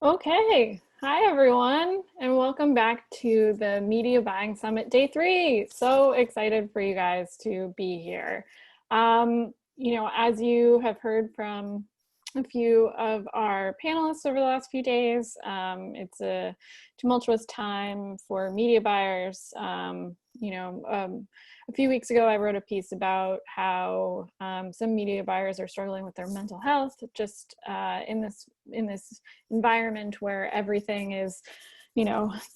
Okay, hi everyone, and welcome back to the Media Buying Summit Day 3. So excited for you guys to be here. As you have heard from a few of our panelists over the last few days, it's a tumultuous time for media buyers. A few weeks ago, I wrote a piece about how some media buyers are struggling with their mental health, just in this environment where everything is,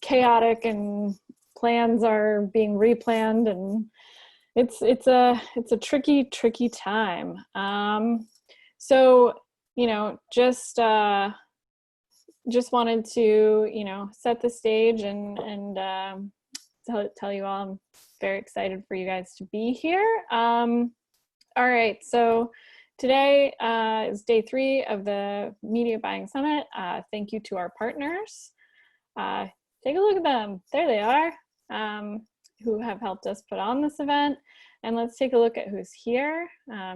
chaotic and plans are being replanned, and it's a tricky time. So just wanted to set the stage and tell you all I'm very excited for you guys to be here. All right, so today is day 3 of the Media Buying Summit. Thank you to our partners. Take a look at them. There they are, who have helped us put on this event. And let's take a look at who's here.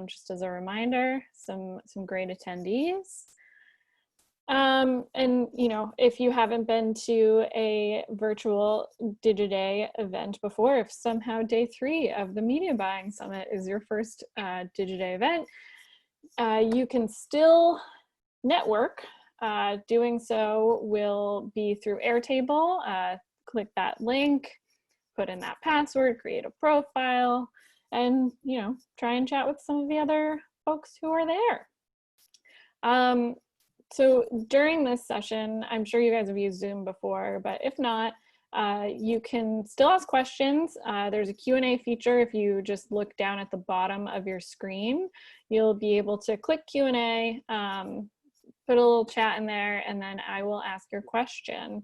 Just as a reminder, some great attendees. If you haven't been to a virtual Digiday event before, if somehow day 3 of the Media Buying Summit is your first Digiday event, you can still network. Doing so will be through Airtable. Click that link, put in that password, create a profile, and try and chat with some of the other folks who are there. So during this session, I'm sure you guys have used Zoom before, but if not, you can still ask questions. There's a Q&A feature. If you just look down at the bottom of your screen, you'll be able to click Q&A, put a little chat in there, and then I will ask your question.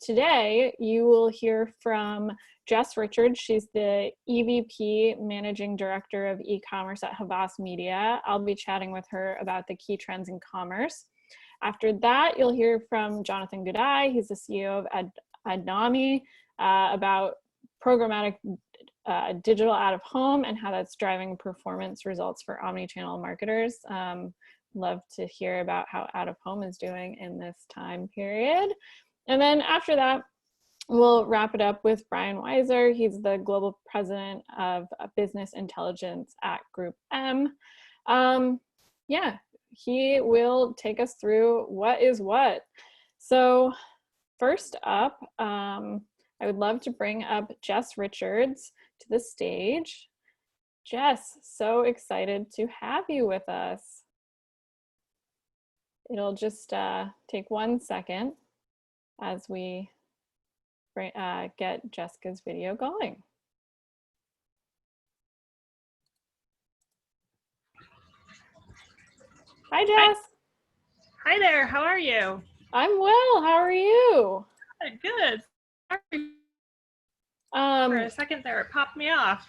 Today, you will hear from Jess Richards. She's the EVP Managing Director of E-commerce at Havas Media. I'll be chatting with her about the key trends in commerce. After that, you'll hear from Jonathan Digiday. He's the CEO of Adnami, about programmatic digital out of home and how that's driving performance results for omnichannel marketers. Love to hear about how out of home is doing in this time period. And then after that, we'll wrap it up with Brian Weiser. He's the Global President of Business Intelligence at Group M. He will take us through what is what. So first up, I would love to bring up Jess Richards to the stage. Jess, so excited to have you with us. It'll just take 1 second as we get Jessica's video going. Hi, Jess. Hi there, how are you? I'm well, how are you? Good. For a second there, it popped me off.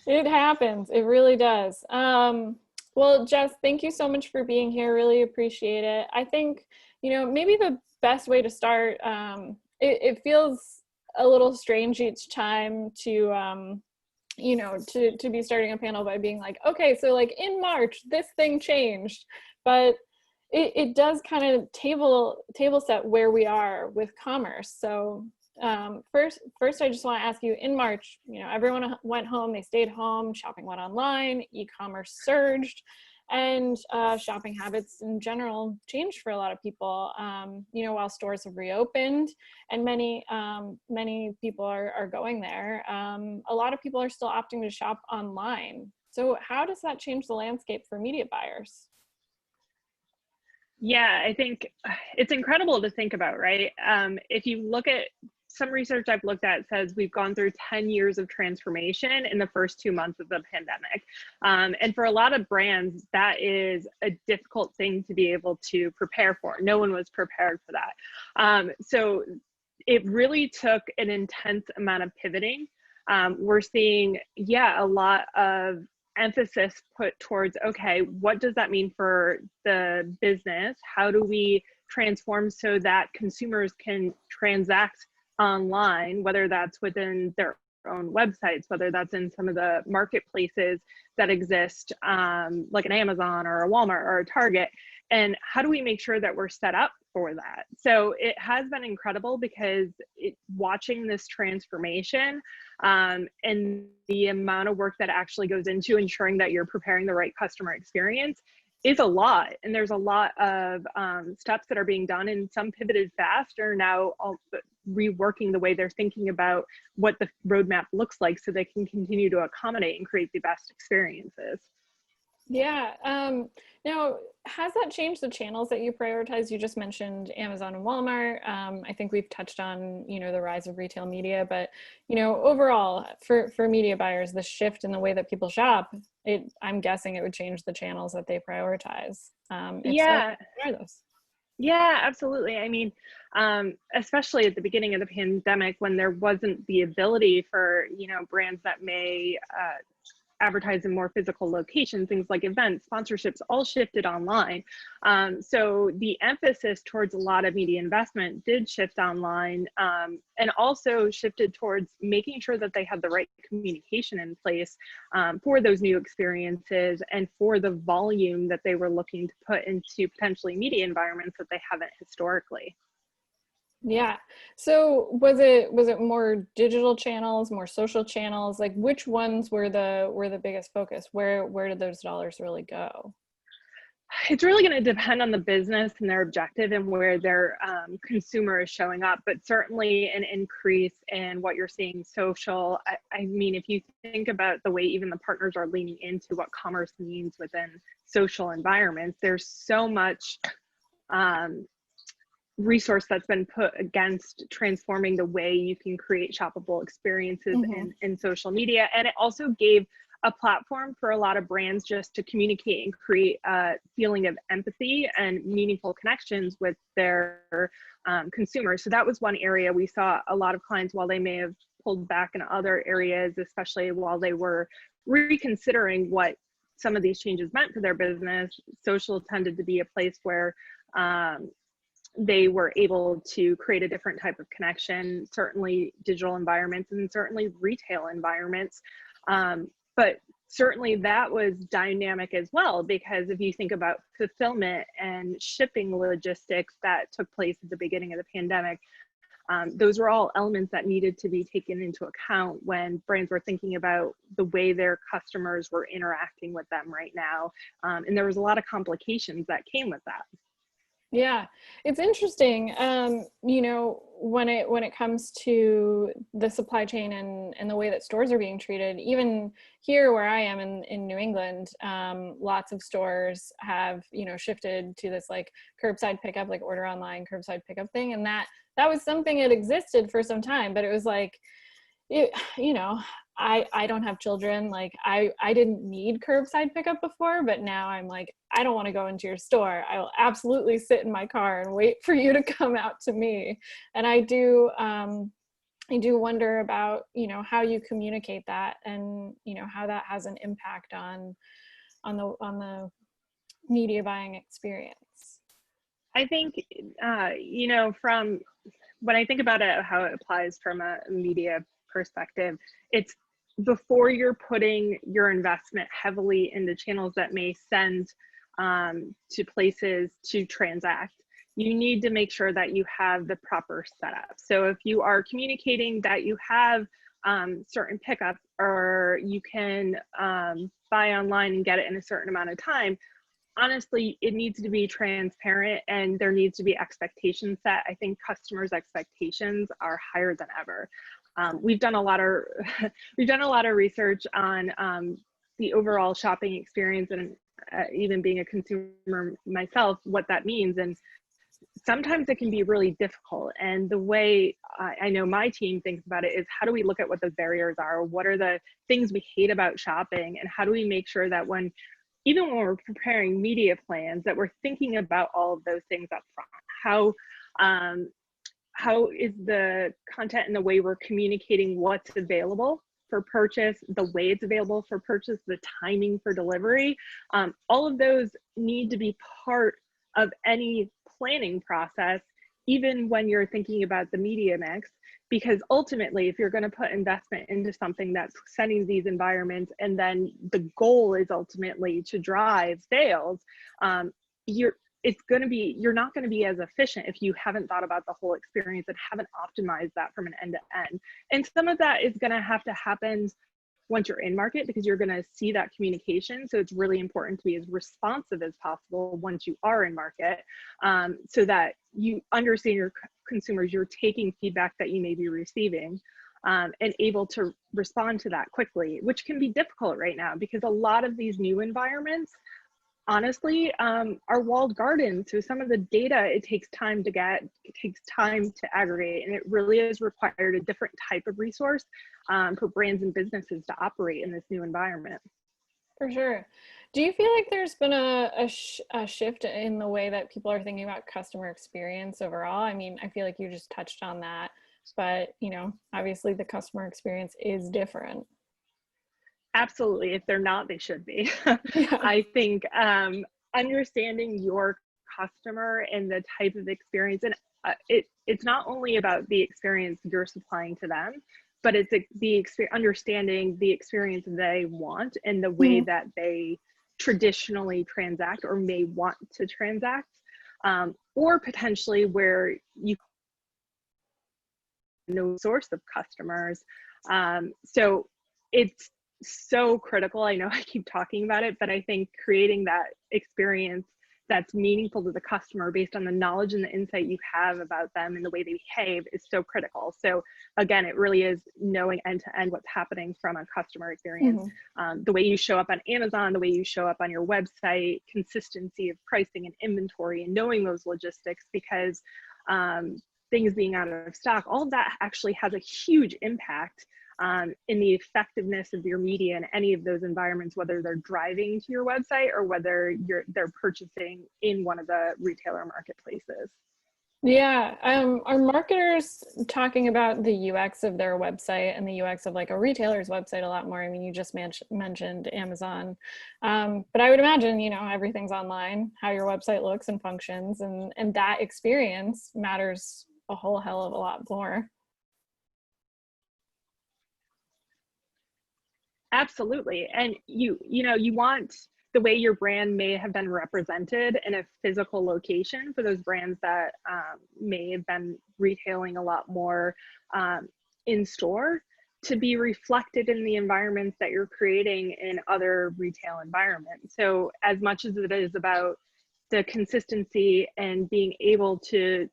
It happens, it really does. Well, Jess, thank you so much for being here, really appreciate it. I think, maybe the best way to start, it feels a little strange each time to be starting a panel by being like, okay, so like in March, this thing changed, but it does kind of table set where we are with commerce. So first, I just want to ask you, in March, everyone went home, they stayed home, shopping went online, e-commerce surged, and shopping habits in general changed for a lot of people, while stores have reopened and many people are going there. A lot of people are still opting to shop online. So how does that change the landscape for media buyers? Yeah, I think it's incredible to think about, right? If you look at some research I've looked at, says we've gone through 10 years of transformation in the first 2 months of the pandemic. And for a lot of brands, that is a difficult thing to be able to prepare for. No one was prepared for that. So it really took an intense amount of pivoting. We're seeing, a lot of emphasis put towards, okay, what does that mean for the business? How do we transform so that consumers can transact online, whether that's within their own websites, whether that's in some of the marketplaces that exist, like an Amazon or a Walmart or a Target. And how do we make sure that we're set up for that? So it has been incredible because watching this transformation and the amount of work that actually goes into ensuring that you're preparing the right customer experience is a lot. And there's a lot of steps that are being done, and some pivoted fast are now reworking the way they're thinking about what the roadmap looks like so they can continue to accommodate and create the best experiences. Yeah. Now, has that changed the channels that you prioritize? You just mentioned Amazon and Walmart. I think we've touched on, the rise of retail media, but, overall for media buyers, the shift in the way that people shop, I'm guessing it would change the channels that they prioritize. If so, Yeah. what are those? Yeah, absolutely. I mean, especially at the beginning of the pandemic, when there wasn't the ability for, brands that may advertise in more physical locations, things like events, sponsorships, all shifted online. So the emphasis towards a lot of media investment did shift online, and also shifted towards making sure that they had the right communication in place for those new experiences and for the volume that they were looking to put into potentially media environments that they haven't historically. Yeah. So was it more digital channels, more social channels? Like which ones were the biggest focus? Where did those dollars really go? It's really going to depend on the business and their objective and where their consumer is showing up, but certainly an increase in what you're seeing social. I mean, if you think about the way even the partners are leaning into what commerce means within social environments, there's so much resource that's been put against transforming the way you can create shoppable experiences in social media. And it also gave a platform for a lot of brands just to communicate and create a feeling of empathy and meaningful connections with their consumers. So that was one area we saw a lot of clients, while they may have pulled back in other areas, especially while they were reconsidering what some of these changes meant for their business, social tended to be a place where they were able to create a different type of connection, certainly digital environments and certainly retail environments. But certainly that was dynamic as well, because if you think about fulfillment and shipping logistics that took place at the beginning of the pandemic, those were all elements that needed to be taken into account when brands were thinking about the way their customers were interacting with them right now. And there was a lot of complications that came with that. Yeah, it's interesting. When it comes to the supply chain and the way that stores are being treated, even here where I am in New England, lots of stores have, shifted to this like curbside pickup, like order online, curbside pickup thing. And that was something that existed for some time, but it was like, I don't have children. Like I didn't need curbside pickup before, but now I'm like, I don't want to go into your store. I will absolutely sit in my car and wait for you to come out to me. And I do wonder about, how you communicate that and, how that has an impact on the media buying experience. I think, from when I think about it, how it applies from a media perspective, it's before you're putting your investment heavily into channels that may send to places to transact, you need to make sure that you have the proper setup. So if you are communicating that you have certain pickups, or you can buy online and get it in a certain amount of time, honestly, it needs to be transparent and there needs to be expectations set. I think customers' expectations are higher than ever. We've done a lot of research on the overall shopping experience, and even being a consumer myself, what that means. And sometimes it can be really difficult. And the way I know my team thinks about it is, how do we look at what the barriers are? What are the things we hate about shopping? And how do we make sure that even when we're preparing media plans, that we're thinking about all of those things up front? How is the content and the way we're communicating what's available for purchase, the way it's available for purchase, the timing for delivery? All of those need to be part of any planning process, even when you're thinking about the media mix, because ultimately, if you're going to put investment into something that's sending these environments, and then the goal is ultimately to drive sales, it's going to be, you're not going to be as efficient if you haven't thought about the whole experience and haven't optimized that from an end to end. And some of that is going to have to happen once you're in market, because you're going to see that communication. So it's really important to be as responsive as possible once you are in market, so that you understand your consumers, you're taking feedback that you may be receiving, and able to respond to that quickly, which can be difficult right now because a lot of these new environments, honestly, are walled gardens. So some of the data, it takes time to get, it takes time to aggregate, and it really is required a different type of resource for brands and businesses to operate in this new environment. For sure. Do you feel like there's been a shift in the way that people are thinking about customer experience overall? I mean, I feel like you just touched on that, but you know, obviously the customer experience is different. Absolutely. If they're not, they should be. Yeah. I think understanding your customer and the type of experience, and it's not only about the experience you're supplying to them, but it's understanding the experience they want and the way that they traditionally transact or may want to transact, or potentially where you know source of customers. So it's so critical. I know I keep talking about it, but I think creating that experience that's meaningful to the customer based on the knowledge and the insight you have about them and the way they behave is so critical. So again, it really is knowing end to end what's happening from a customer experience. The way you show up on Amazon, the way you show up on your website, consistency of pricing and inventory, and knowing those logistics, because things being out of stock, all of that actually has a huge impact in the effectiveness of your media in any of those environments, whether they're driving to your website or whether they're purchasing in one of the retailer marketplaces. Yeah, are marketers talking about the UX of their website and the UX of like a retailer's website a lot more? I mean, you just mentioned Amazon, but I would imagine, you know, everything's online, how your website looks and functions, and that experience matters a whole hell of a lot more. Absolutely. And you know, you want the way your brand may have been represented in a physical location for those brands that may have been retailing a lot more in store to be reflected in the environments that you're creating in other retail environments. So as much as it is about the consistency and being able to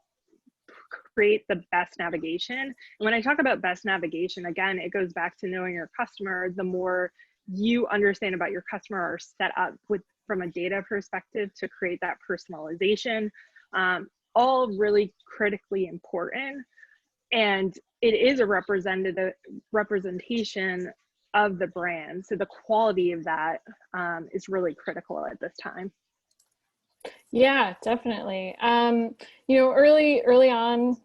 create the best navigation. And when I talk about best navigation, again, it goes back to knowing your customer. The more you understand about your customer or set up with from a data perspective to create that personalization, all really critically important. And it is a representation of the brand. So the quality of that is really critical at this time. Yeah, definitely. You know, early on,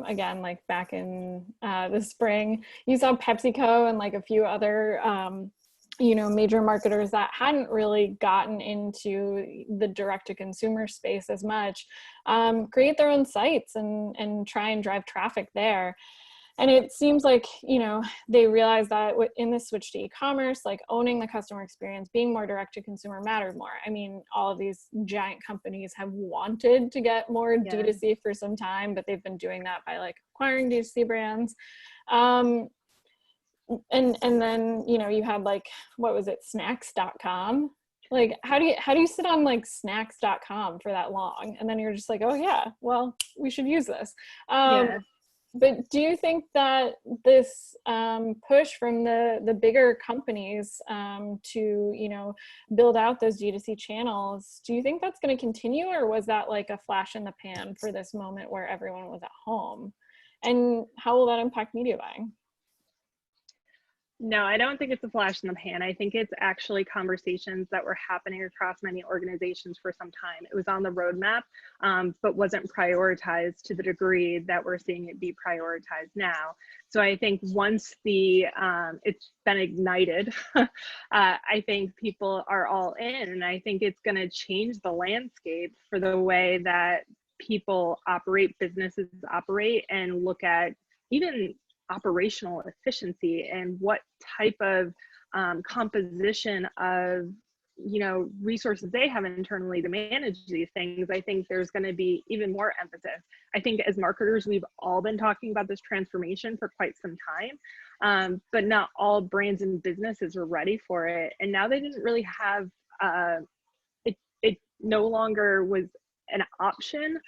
again, like back in the spring, you saw PepsiCo and like a few other, you know, major marketers that hadn't really gotten into the direct-to-consumer space as much, create their own sites and try and drive traffic there. And it seems like, you know, they realized that in the switch to e-commerce, like owning the customer experience, being more direct to consumer mattered more. I mean, all of these giant companies have wanted to get more D2C for some time, but they've been doing that by like acquiring D2C brands. And then, you know, you had like, what was it, snacks.com? Like, how do you sit on like snacks.com for that long? And then you're just like, oh yeah, well, we should use this. But do you think that this push from the bigger companies to, you know, build out those D2C channels, do you think that's going to continue, or was that like a flash in the pan for this moment where everyone was at home? And how will that impact media buying? No, I don't think it's a flash in the pan. I think it's actually conversations that were happening across many organizations for some time. It was on the roadmap, but wasn't prioritized to the degree that we're seeing it be prioritized now. So I think once it's been ignited, I think people are all in, and I think it's going to change the landscape for the way that people operate, businesses operate, and look at even operational efficiency and what type of composition of resources they have internally to manage these things, I think there's going to be even more emphasis. I think as marketers, we've all been talking about this transformation for quite some time, but not all brands and businesses were ready for it. And now they didn't really have, it no longer was an option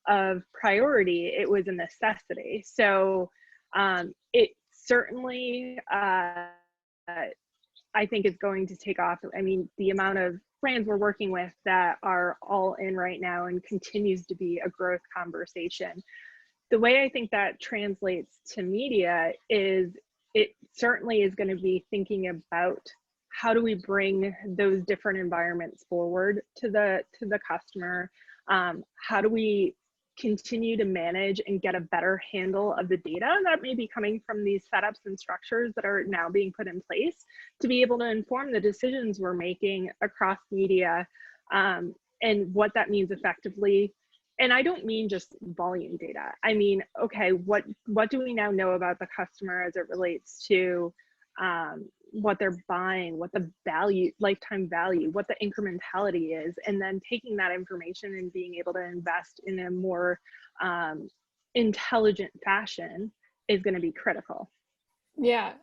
of priority, it was a necessity. So it certainly, I think is going to take off. I mean, the amount of brands we're working with that are all in right now and continues to be a growth conversation. The way I think that translates to media is it certainly is going to be thinking about how do we bring those different environments forward to the customer? How do we continue to manage and get a better handle of the data that may be coming from these setups and structures that are now being put in place to be able to inform the decisions we're making across media, and what that means effectively. And I don't mean just volume data. I mean, okay, what do we now know about the customer as it relates to what they're buying, what the value, lifetime value, what the incrementality is, and then taking that information and being able to invest in a more intelligent fashion is going to be critical. Yeah,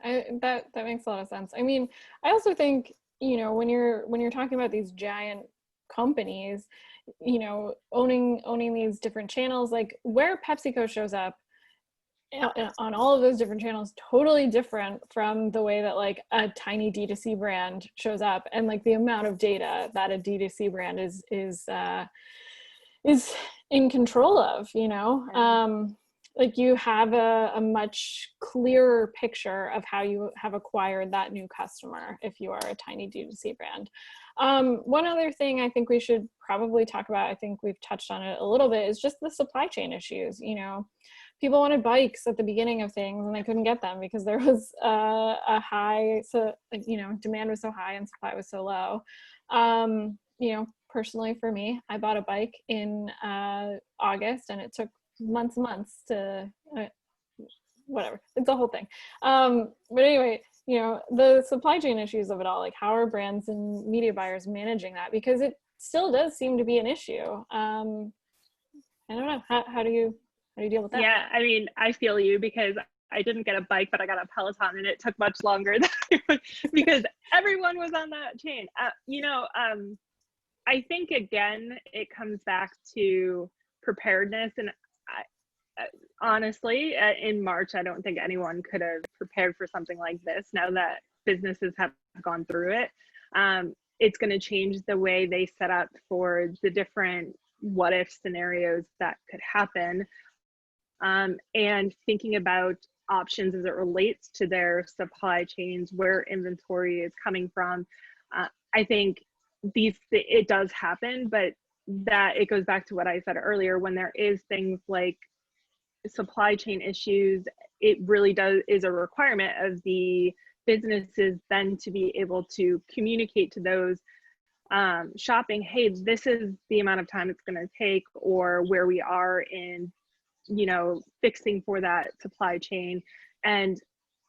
that makes a lot of sense. I mean, I also think, when you're talking about these giant companies, owning these different channels, like where PepsiCo shows up on all of those different channels, totally different from the way that like a tiny D2C brand shows up, and like the amount of data that a D2C brand is in control of, like you have a much clearer picture of how you have acquired that new customer if you are a tiny D2C brand. One other thing I think we should probably talk about, I think we've touched on it a little bit, is just the supply chain issues. People wanted bikes at the beginning of things and they couldn't get them because there was a high, so demand was so high and supply was so low. Personally for me, I bought a bike in August and it took months to whatever, it's a whole thing. But anyway, the supply chain issues of it all, like how are brands and media buyers managing that? Because it still does seem to be an issue. I don't know, how do you deal with that? Yeah, I mean, I feel you because I didn't get a bike, but I got a Peloton and it took much longer because everyone was on that chain. I think again, it comes back to preparedness. And honestly, in March, I don't think anyone could have prepared for something like this. Now that businesses have gone through it, it's going to change the way they set up for the different what if scenarios that could happen. And thinking about options as it relates to their supply chains, where inventory is coming from. I think it does happen, but that it goes back to what I said earlier, when there is things like supply chain issues, it really is a requirement of the businesses then to be able to communicate to those shopping, hey, this is the amount of time it's going to take, or where we are in fixing for that supply chain. And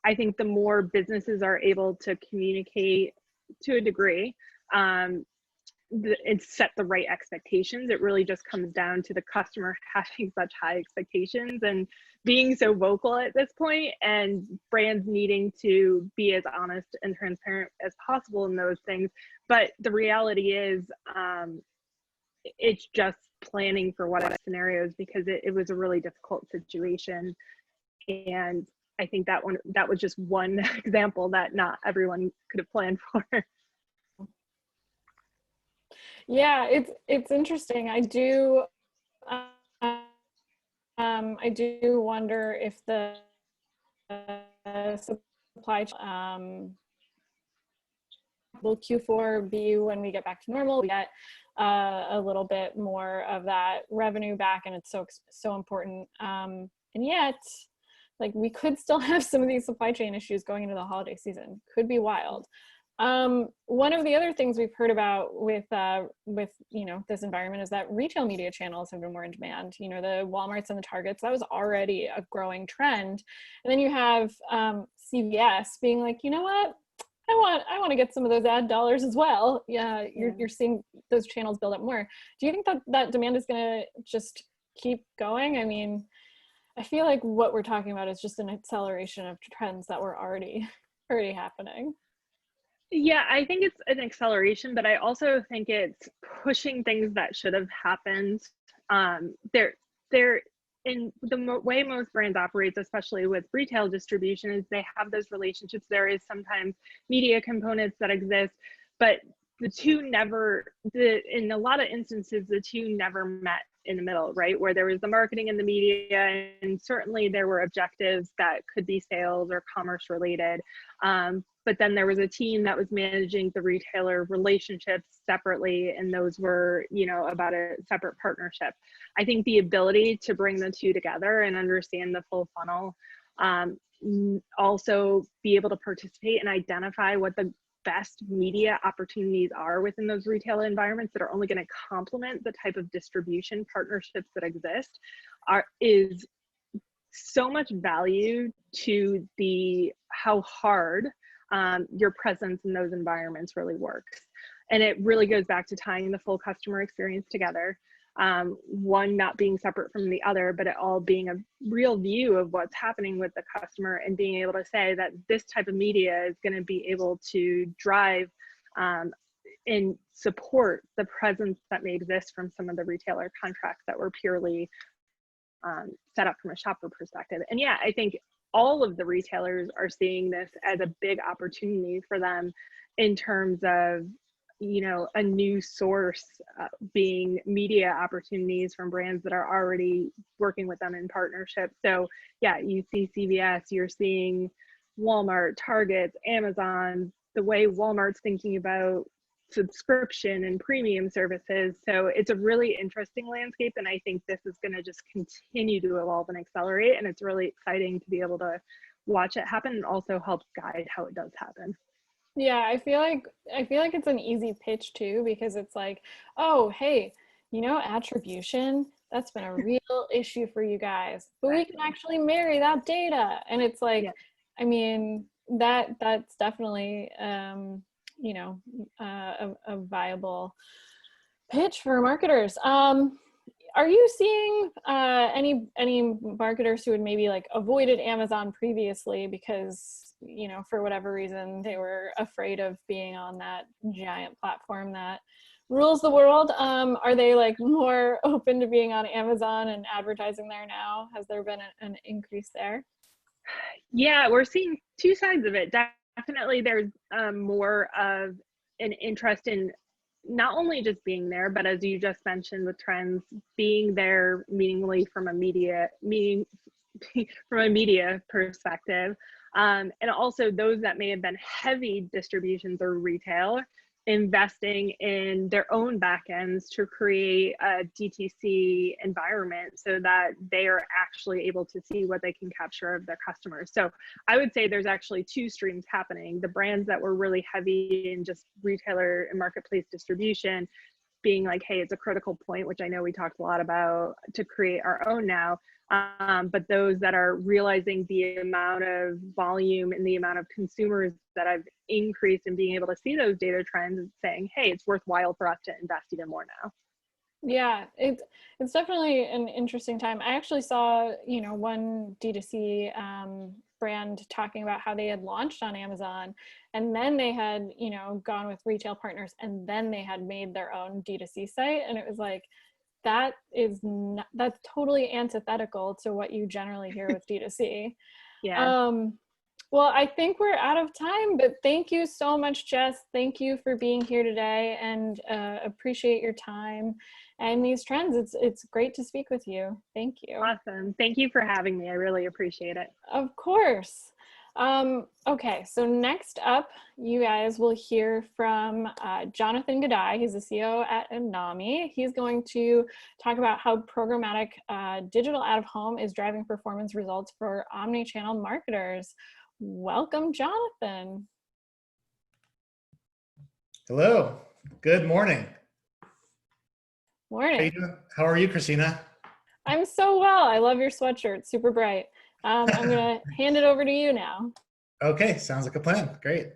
I think the more businesses are able to communicate to a degree, and set the right expectations, it really just comes down to the customer having such high expectations and being so vocal at this point, and brands needing to be as honest and transparent as possible in those things. But the reality is, it's just planning for what if scenarios, because it was a really difficult situation. And I think that was just one example that not everyone could have planned for. Yeah, it's interesting. I do wonder if the supply chain, will Q4 be when we get back to normal? We get a little bit more of that revenue back, and it's so important. And yet, like, we could still have some of these supply chain issues going into the holiday season. Could be wild. One of the other things we've heard about with this environment is that retail media channels have been more in demand. The Walmarts and the Targets, that was already a growing trend. And then you have CVS being like, you know what? I want to get some of those ad dollars as well. Yeah, you're seeing those channels build up more. Do you think that that demand is going to just keep going? I mean, I feel like what we're talking about is just an acceleration of trends that were already happening. Yeah, I think it's an acceleration, but I also think it's pushing things that should have happened. They're in the way most brands operates, especially with retail distribution, is they have those relationships. There is sometimes media components that exist, but the two never, in a lot of instances, the two never met in the middle, right? Where there was the marketing and the media, and certainly there were objectives that could be sales or commerce related. But then there was a team that was managing the retailer relationships separately, and those were, you know, about a separate partnership. I think the ability to bring the two together and understand the full funnel, also be able to participate and identify what the best media opportunities are within those retail environments that are only going to complement the type of distribution partnerships that exist is so much value to the how hard your presence in those environments really works. And it really goes back to tying the full customer experience together. One not being separate from the other, but it all being a real view of what's happening with the customer, and being able to say that this type of media is going to be able to drive and support the presence that may exist from some of the retailer contracts that were purely set up from a shopper perspective. And yeah, I think all of the retailers are seeing this as a big opportunity for them in terms of, you know, a new source being media opportunities from brands that are already working with them in partnership. So yeah, you see CVS, you're seeing Walmart, Target, Amazon, the way Walmart's thinking about subscription and premium services. So it's a really interesting landscape, and I think this is going to just continue to evolve and accelerate, and it's really exciting to be able to watch it happen and also help guide how it does happen. Yeah, I feel like it's an easy pitch too, because it's like, oh, hey, you know, attribution, that's been a real issue for you guys, but we can actually marry that data. And it's like, yeah. I mean, that's definitely you know, a viable pitch for marketers. Are you seeing any marketers who had maybe like avoided Amazon previously because, you know, for whatever reason they were afraid of being on that giant platform that rules the world? Are they like more open to being on Amazon and advertising there now? Has there been an increase there? Yeah, we're seeing two sides of it. Definitely there's more of an interest in not only just being there, but as you just mentioned with trends, being there meaningfully from a media perspective. And also those that may have been heavy distribution through retail, investing in their own backends to create a DTC environment so that they are actually able to see what they can capture of their customers. So I would say there's actually two streams happening. The brands that were really heavy in just retailer and marketplace distribution being like, hey, it's a critical point, which I know we talked a lot about, to create our own now. But those that are realizing the amount of volume and the amount of consumers that have increased and being able to see those data trends and saying, hey, it's worthwhile for us to invest even more now. Yeah, it's definitely an interesting time. I actually saw, you know, one D2C brand talking about how they had launched on Amazon, and then they had, you know, gone with retail partners, and then they had made their own D2C site. And it was like, that's totally antithetical to what you generally hear with D2C. Yeah. Well, I think we're out of time, but thank you so much, Jess. Thank you for being here today, and appreciate your time and these trends. It's great to speak with you. Thank you. Awesome. Thank you for having me. I really appreciate it. Of course. Okay, so next up, you guys will hear from Jonathan Godai. He's the CEO at Anami. He's going to talk about how programmatic digital out of home is driving performance results for omni-channel marketers. Welcome, Jonathan. Hello. Good morning. Morning. How are you, Christina? I'm so well. I love your sweatshirt. Super bright. I'm going to hand it over to you now. Okay, sounds like a plan. Great.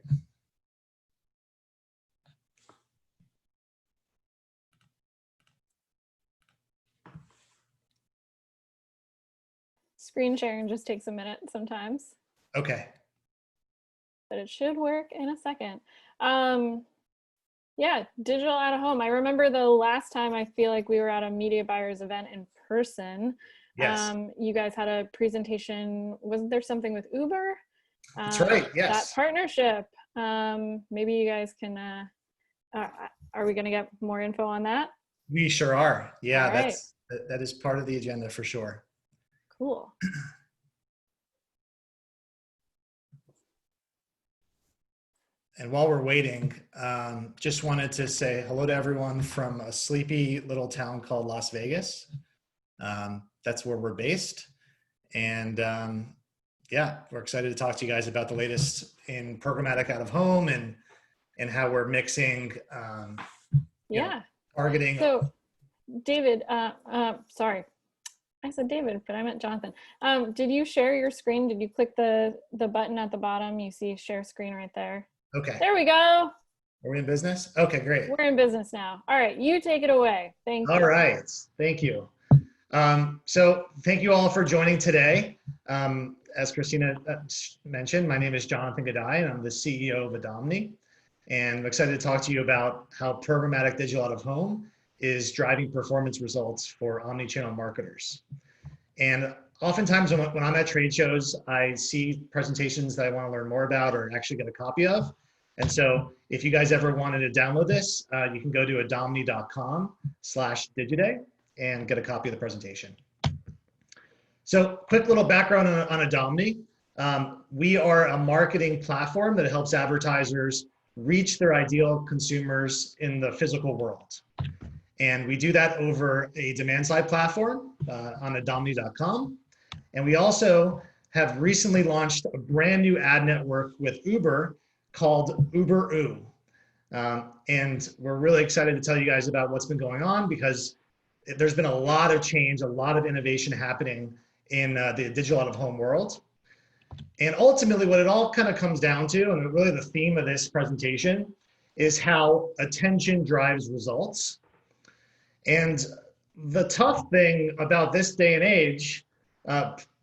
Screen sharing just takes a minute sometimes, Okay. but it should work in a second. Yeah, digital out of home. I remember the last time I feel like we were at a media buyers event in person. Yes. You guys had a presentation. Wasn't there something with Uber? That's right. That Yes. partnership. Maybe you guys can, are we going to get more info on that? We sure are. Yeah, All right. that is part of the agenda for sure. Cool. And while we're waiting, just wanted to say hello to everyone from a sleepy little town called Las Vegas. That's where we're based. And yeah, we're excited to talk to you guys about the latest in programmatic out of home and how we're mixing Yeah. targeting. So David, sorry, I said David, but I meant Jonathan. Did you share your screen? Did you click the button at the bottom? You see share screen right there. Okay. There we go. Are we in business? Okay, great. We're in business now. All right, you take it away. Thank you. All right, thank you. So thank you all for joining today. As Christina mentioned, my name is Jonathan Digiday, and I'm the CEO of Adomni. And I'm excited to talk to you about how programmatic digital out of home is driving performance results for omnichannel marketers. And oftentimes when I'm at trade shows, I see presentations that I want to learn more about or actually get a copy of. And so if you guys ever wanted to download this, you can go to adomni.com/Digiday and get a copy of the presentation. So quick little background on Adomni. We are a marketing platform that helps advertisers reach their ideal consumers in the physical world. And we do that over a demand side platform on adomni.com. And we also have recently launched a brand new ad network with Uber called Uber. And we're really excited to tell you guys about what's been going on because there's been a lot of change, a lot of innovation happening in the digital out of home world. And ultimately what it all kind of comes down to, and really the theme of this presentation, is how attention drives results. And the tough thing about this day and age,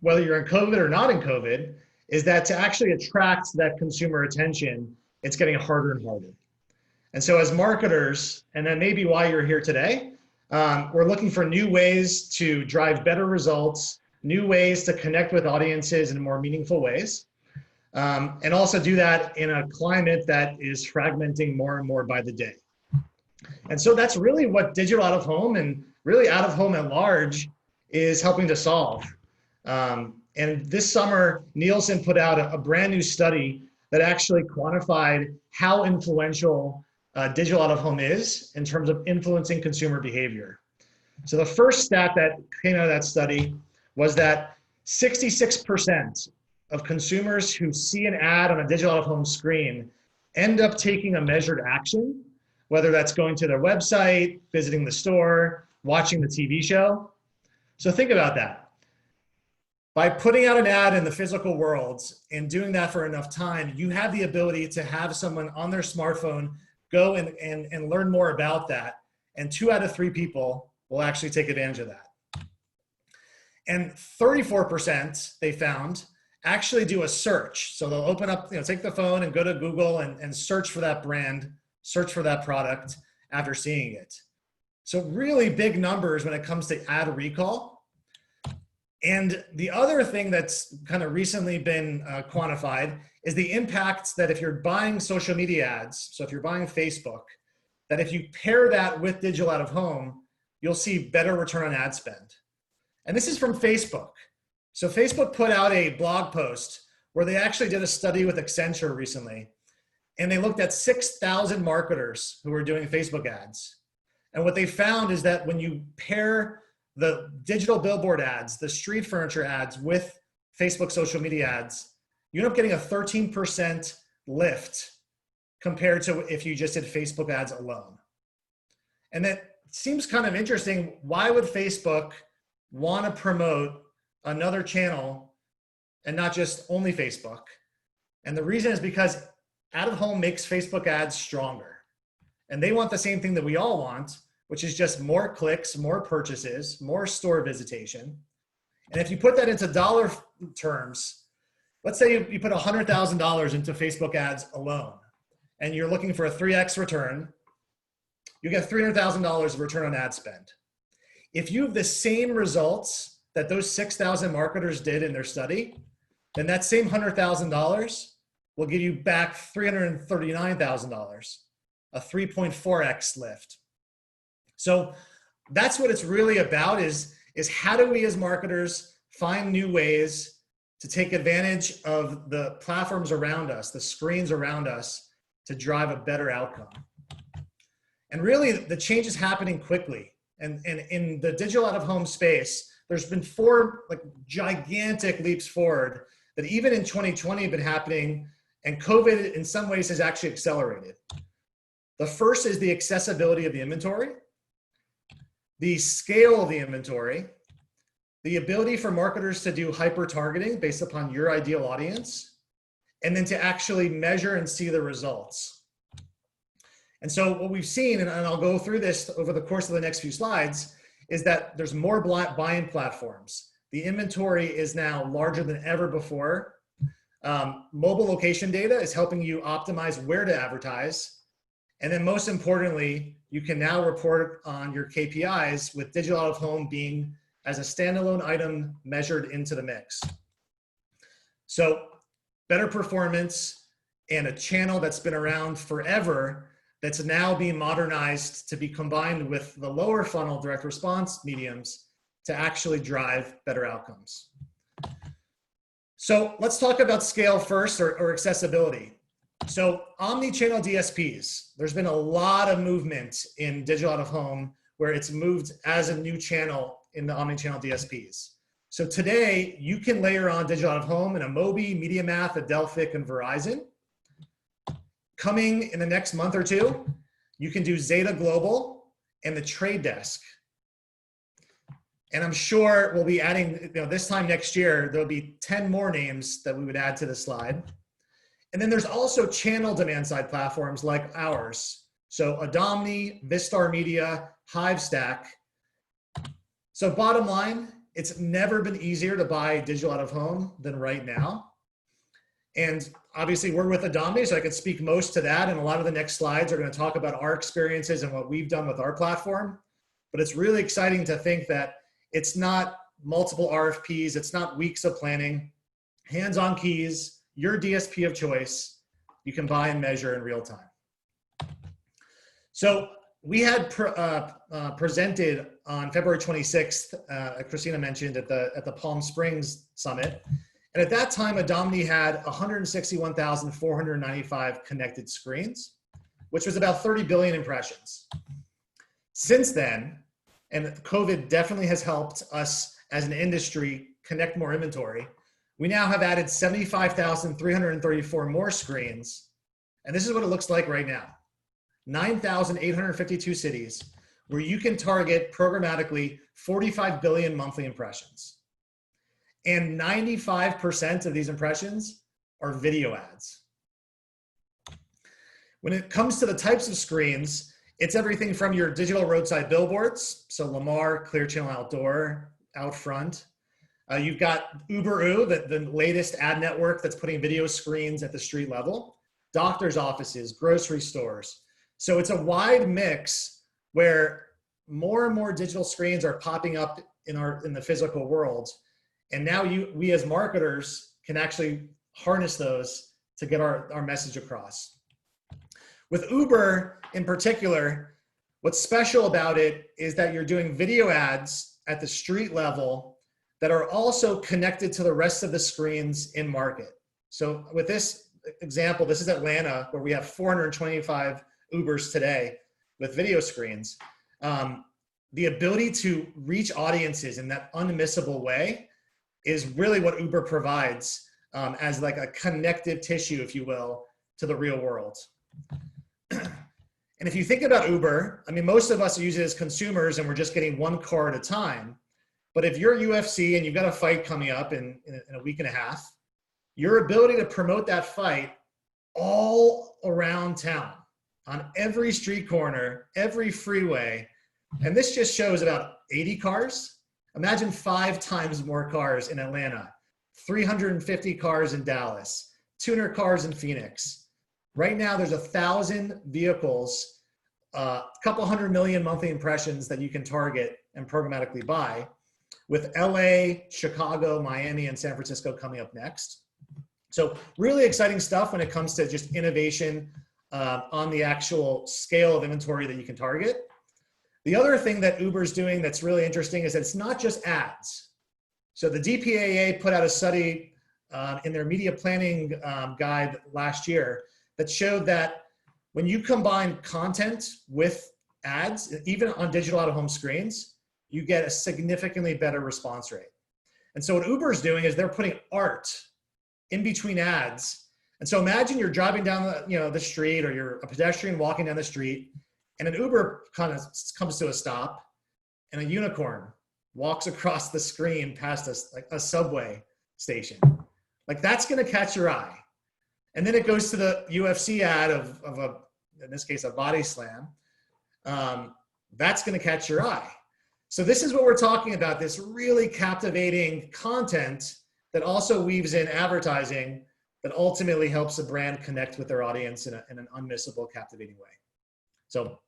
whether you're in COVID or not in COVID, is that to actually attract that consumer attention, it's getting harder and harder. And so as marketers, and that may be why you're here today, we're looking for new ways to drive better results, new ways to connect with audiences in more meaningful ways, and also do that in a climate that is fragmenting more and more by the day. And so that's really what digital out of home and really out of home at large is helping to solve. And this summer, Nielsen put out a brand new study that actually quantified how influential digital out of home is in terms of influencing consumer behavior. So the first stat that came out of that study was that 66% of consumers who see an ad on a digital out of home screen end up taking a measured action, whether that's going to their website, visiting the store, watching the TV show. So think about that. By putting out an ad in the physical world and doing that for enough time, you have the ability to have someone on their smartphone go and learn more about that. And 2 out of 3 people will actually take advantage of that. And 34% they found actually do a search. So they'll open up, take the phone and go to Google and search for that brand, search for that product after seeing it. So really big numbers when it comes to ad recall. And the other thing that's kind of recently been quantified is the impact that if you're buying social media ads, so if you're buying Facebook, that if you pair that with digital out of home, you'll see better return on ad spend. And this is from Facebook. So Facebook put out a blog post where they actually did a study with Accenture recently, and they looked at 6,000 marketers who were doing Facebook ads. And what they found is that when you pair the digital billboard ads, the street furniture ads with Facebook social media ads, you end up getting a 13% lift compared to if you just did Facebook ads alone. And that seems kind of interesting. Why would Facebook want to promote another channel and not just only Facebook? And the reason is because out of home makes Facebook ads stronger. And they want the same thing that we all want, which is just more clicks, more purchases, more store visitation. And if you put that into dollar terms, let's say you put $100,000 into Facebook ads alone, and you're looking for a 3x return, you get $300,000 of return on ad spend. If you have the same results that those 6,000 marketers did in their study, then that same $100,000 will give you back $339,000, a 3.4x lift. So that's what it's really about, is how do we as marketers find new ways to take advantage of the platforms around us, the screens around us, to drive a better outcome. And really, the change is happening quickly. And in the digital out-of-home space, there's been 4 gigantic leaps forward that even in 2020 have been happening, and COVID in some ways has actually accelerated. The first is the accessibility of the inventory, the scale of the inventory, the ability for marketers to do hyper-targeting based upon your ideal audience, and then to actually measure and see the results. And so what we've seen, and I'll go through this over the course of the next few slides, is that there's more buy-in platforms. The inventory is now larger than ever before. Mobile location data is helping you optimize where to advertise. And then most importantly, you can now report on your KPIs with digital out of home being as a standalone item measured into the mix. So better performance and a channel that's been around forever that's now being modernized to be combined with the lower funnel direct response mediums to actually drive better outcomes. So let's talk about scale first, or accessibility. So omni-channel DSPs, there's been a lot of movement in digital out of home where it's moved as a new channel in the omni-channel DSPs. So today you can layer on digital out of home in a Mobi, MediaMath, Adelphic, and Verizon. Coming in the next month or two, you can do Zeta Global and the Trade Desk. And I'm sure we'll be adding, this time next year, there'll be 10 more names that we would add to the slide. And then there's also channel demand side platforms like ours. So Adomni, Vistar Media, Hivestack. So bottom line, it's never been easier to buy digital out of home than right now. And obviously we're with Adomni, so I could speak most to that. And a lot of the next slides are going to talk about our experiences and what we've done with our platform. But it's really exciting to think that it's not multiple RFPs. It's not weeks of planning. Hands-on keys, your DSP of choice, you can buy and measure in real time. So we had presented on February 26th, Christina mentioned at the Palm Springs Summit. And at that time, Adomni had 161,495 connected screens, which was about 30 billion impressions. Since then, and COVID definitely has helped us as an industry connect more inventory, we now have added 75,334 more screens. And this is what it looks like right now. 9,852 cities where you can target programmatically 45 billion monthly impressions. And 95% of these impressions are video ads. When it comes to the types of screens, it's everything from your digital roadside billboards, so Lamar, Clear Channel Outdoor, out front. You've got Uber, the latest ad network that's putting video screens at the street level, doctor's offices, grocery stores. So it's a wide mix where more and more digital screens are popping up in the physical world. And now we as marketers can actually harness those to get our message across. With Uber in particular, what's special about it is that you're doing video ads at the street level that are also connected to the rest of the screens in market. So with this example, this is Atlanta, where we have 425 Ubers today with video screens. The ability to reach audiences in that unmissable way is really what Uber provides as like a connective tissue, if you will, to the real world. And if you think about Uber, I mean, most of us use it as consumers and we're just getting one car at a time. But if you're UFC and you've got a fight coming up in a week and a half, your ability to promote that fight all around town, on every street corner, every freeway, and this just shows about 80 cars. Imagine 5 times more cars in Atlanta, 350 cars in Dallas, 200 cars in Phoenix. Right now, there's 1,000 vehicles, a couple 100 million monthly impressions that you can target and programmatically buy, with LA, Chicago, Miami, and San Francisco coming up next. So really exciting stuff when it comes to just innovation on the actual scale of inventory that you can target. The other thing that Uber's doing that's really interesting is that it's not just ads. So the DPAA put out a study in their media planning guide last year that showed that when you combine content with ads, even on digital out-of-home screens, you get a significantly better response rate. And so what Uber's doing is they're putting art in between ads. And so imagine you're driving down the street, or you're a pedestrian walking down the street, and an Uber kind of comes to a stop, and a unicorn walks across the screen past us, like a subway station. Like, that's going to catch your eye. And then it goes to the UFC ad of a, in this case, a body slam. That's going to catch your eye. So this is what we're talking about, this really captivating content that also weaves in advertising that ultimately helps a brand connect with their audience in an unmissable, captivating way. So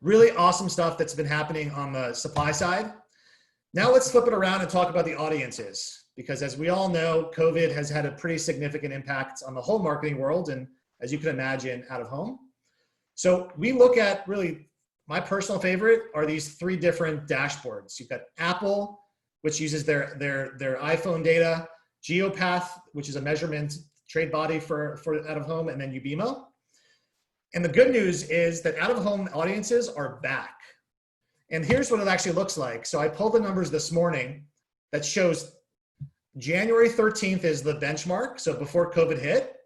really awesome stuff that's been happening on the supply side. Now let's flip it around and talk about the audiences, because as we all know, COVID has had a pretty significant impact on the whole marketing world, and as you can imagine, out of home. So we look at, really, my personal favorite are these 3 different dashboards. You've got Apple, which uses their iPhone data, Geopath, which is a measurement trade body for out of home, and then Ubimo. And the good news is that out of home audiences are back. And here's what it actually looks like. So I pulled the numbers this morning that shows January 13th is the benchmark, so before COVID hit.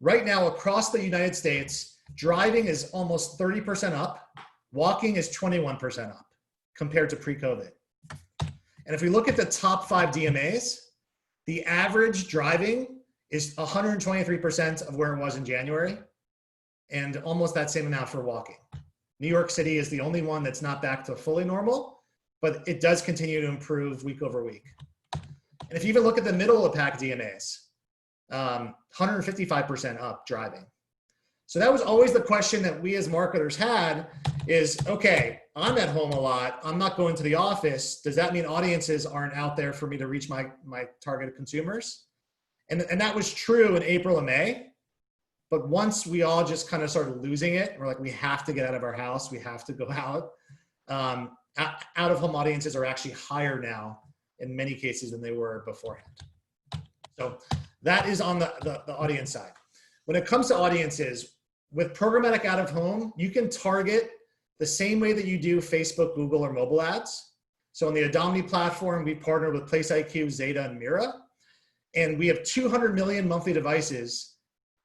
Right now, across the United States, driving is almost 30% up, walking is 21% up compared to pre-COVID. And if we look at the top 5 DMAs, the average driving is 123% of where it was in January, and almost that same amount for walking. New York City is the only one that's not back to fully normal, but it does continue to improve week over week. And if you even look at the middle of the pack DMAs, 155% up driving. So that was always the question that we as marketers had is, okay, I'm at home a lot, I'm not going to the office. Does that mean audiences aren't out there for me to reach my targeted consumers? And that was true in April and May. But once we all just kind of started losing it, we're like, we have to get out of our house, we have to go out. Out of home audiences are actually higher now in many cases than they were beforehand. So that is on the audience side. When it comes to audiences, with programmatic out of home, you can target the same way that you do Facebook, Google, or mobile ads. So on the Adomni platform, we partner with PlaceIQ, Zeta, and Mira. And we have 200 million monthly devices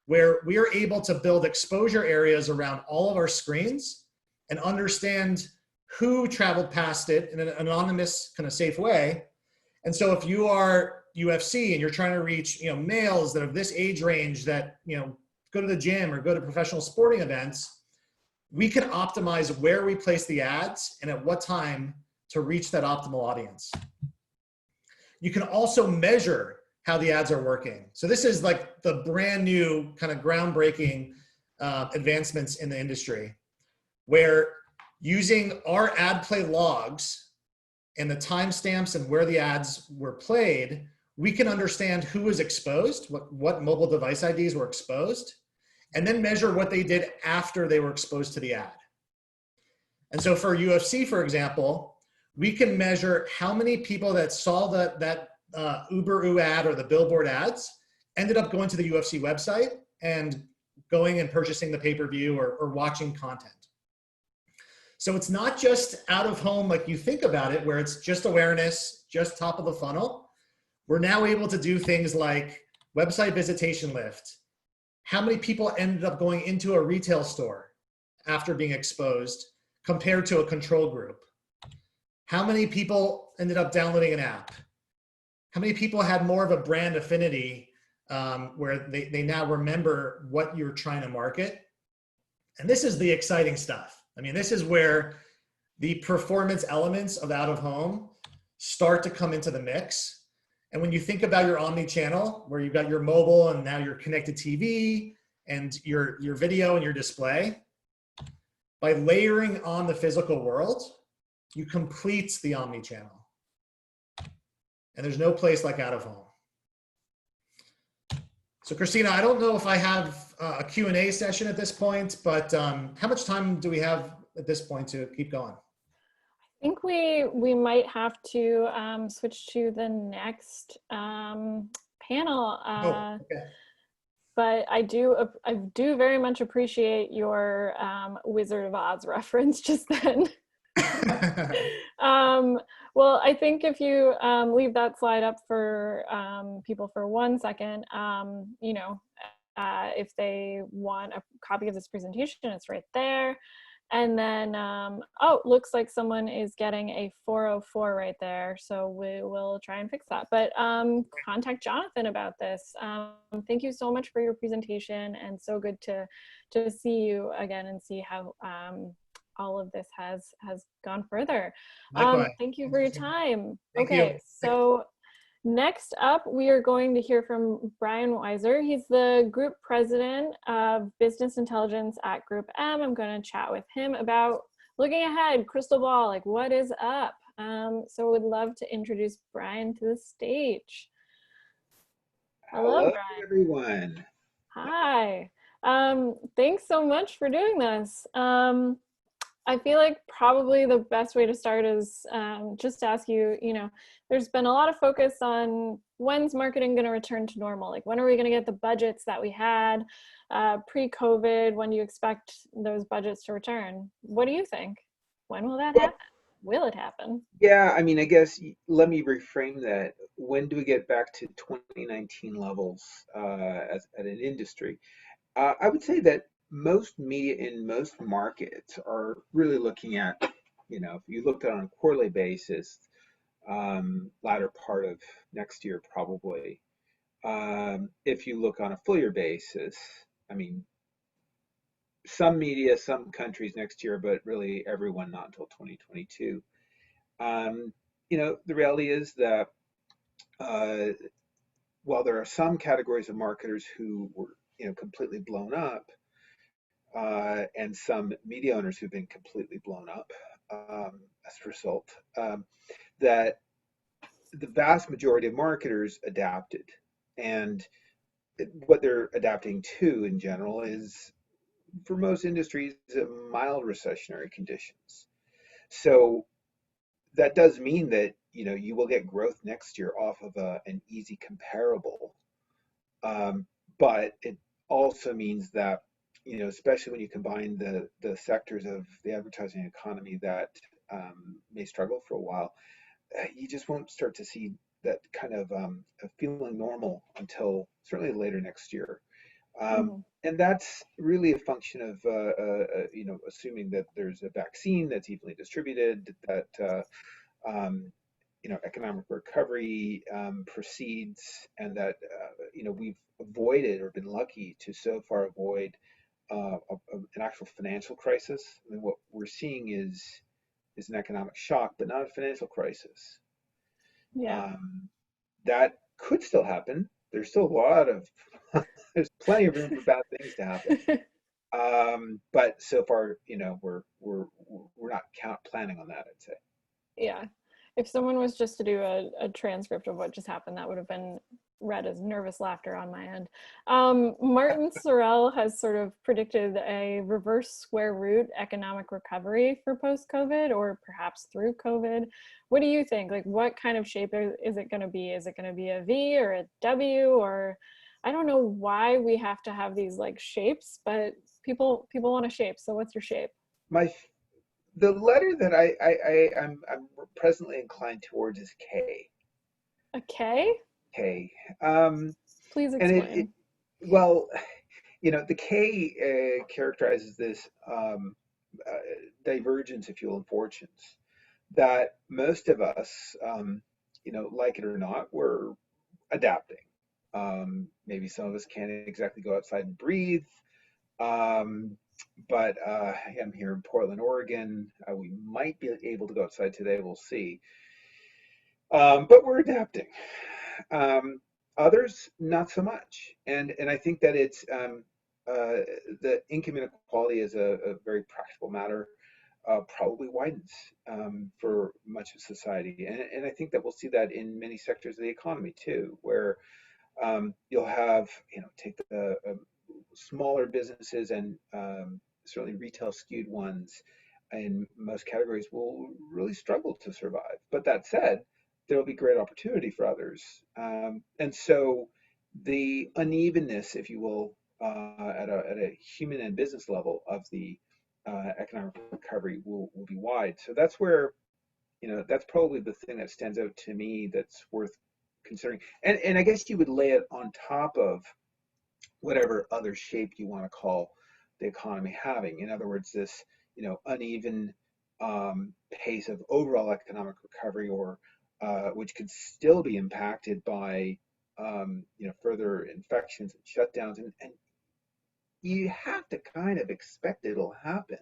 where we are able to build exposure areas around all of our screens and understand who traveled past it in an anonymous, kind of safe way. And so if you are UFC and you're trying to reach, males that are this age range that, go to the gym or go to professional sporting events, we can optimize where we place the ads and at what time to reach that optimal audience. You can also measure how the ads are working. So this is like the brand new kind of groundbreaking advancements in the industry, where using our ad play logs and the timestamps and where the ads were played, we can understand who was exposed, what mobile device IDs were exposed, and then measure what they did after they were exposed to the ad. And so for UFC, for example, we can measure how many people that saw that Uber ad or the billboard ads ended up going to the UFC website and going and purchasing the pay-per-view or watching content. So it's not just out of home like you think about it, where it's just awareness, just top of the funnel. We're now able to do things like website visitation lift. How many people ended up going into a retail store after being exposed compared to a control group? How many people ended up downloading an app? How many people had more of a brand affinity where they now remember what you're trying to market? And this is the exciting stuff. I mean, this is where the performance elements of out of home start to come into the mix. And when you think about your omni-channel, where you've got your mobile and now your connected TV and your video and your display, by layering on the physical world, you complete the omni-channel. And there's no place like out of home. So Christina, I don't know if I have a Q&A session at this point, but how much time do we have at this point to keep going? I think we might have to switch to the next panel. Okay. But I do very much appreciate your Wizard of Oz reference just then. Well, I think if you leave that slide up for people for 1 second, you know, if they want a copy of this presentation, it's right there. And then, oh, looks like someone is getting a 404 right there. So we will try and fix that. But contact Jonathan about this. Thank you so much for your presentation, and so good to see you again and see how all of this has gone further. Thank you for your time. Okay, so next up, we are going to hear from Brian Weiser. He's the group president of business intelligence at Group M. I'm going to chat with him about looking ahead, crystal ball, like what is up. So would love to introduce Brian to the stage. Hello, Brian. Everyone. Hi. Thanks so much for doing this. I feel like probably the best way to start is just to ask you, you know, there's been a lot of focus on when's marketing going to return to normal? Like, when are we going to get the budgets that we had pre-COVID? When do you expect those budgets to return? What do you think? When will that happen? Will it happen? Yeah, I mean, I guess let me reframe that. When do we get back to 2019 levels as at an industry? I would say that most media in most markets are really looking at, you know, if you looked at it on a quarterly basis, latter part of next year probably. If you look on a full year basis, I mean, some media, some countries next year, but really everyone not until 2022. You know, the reality is that uh, while there are some categories of marketers who were, you know, completely blown up, and some media owners who've been completely blown up as a result, that the vast majority of marketers adapted. And what they're adapting to in general is, for most industries, mild recessionary conditions. So that does mean that, you know, you will get growth next year off of an easy comparable. But it also means that, you know, especially when you combine the sectors of the advertising economy that may struggle for a while, you just won't start to see that kind of feeling normal until certainly later next year. And that's really a function of, you know, assuming that there's a vaccine that's evenly distributed, that you know, economic recovery proceeds, and that you know, we've avoided or been lucky to so far avoid an actual financial crisis. I mean, what we're seeing is an economic shock, but not a financial crisis. Yeah. That could still happen. There's still a lot of there's plenty of room for bad things to happen. But so far, you know, we're not planning on that, I'd say. Yeah. If someone was just to do a transcript of what just happened, that would have been read as nervous laughter on my end. Martin Sorrell has sort of predicted a reverse square root economic recovery for post-COVID, or perhaps through COVID. What do you think? Like, what kind of shape is it going to be? Is it going to be a V or a W? Or I don't know why we have to have these like shapes, but people want a shape. So what's your shape? The letter that I'm presently inclined towards is K. A K? K. Please And explain. well, you know, the K characterizes this divergence, if you will, in fortunes that most of us, you know, like it or not, we're adapting. Maybe some of us can't exactly go outside and breathe. But I'm here in Portland, Oregon. We might be able to go outside today. We'll see. But we're adapting. Others, not so much. And I think that it's the income inequality is a very practical matter, probably widens for much of society. And I think that we'll see that in many sectors of the economy too, where you'll have, take the smaller businesses and certainly retail skewed ones in most categories will really struggle to survive. But that said, there will be great opportunity for others. And so the unevenness, if you will, at a human and business level of the economic recovery will be wide. So that's where, that's probably the thing that stands out to me that's worth considering. And I guess you would lay it on top of whatever other shape you want to call the economy having. In other words, this, uneven pace of overall economic recovery, or which could still be impacted by, further infections and shutdowns, and you have to kind of expect it'll happen.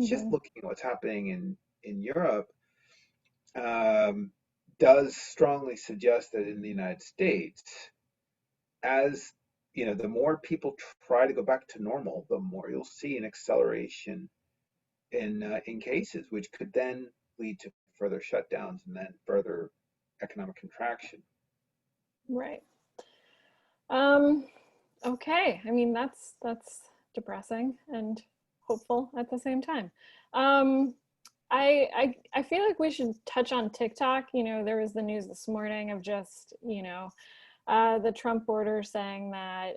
Just looking at what's happening in Europe, um, does strongly suggest that in the United States, as the more people try to go back to normal, the more you'll see an acceleration in cases, which could then lead to further shutdowns and then further economic contraction. Right. Okay. I mean, that's depressing and hopeful at the same time. I feel like we should touch on TikTok. There was the news this morning of just, the Trump order saying that,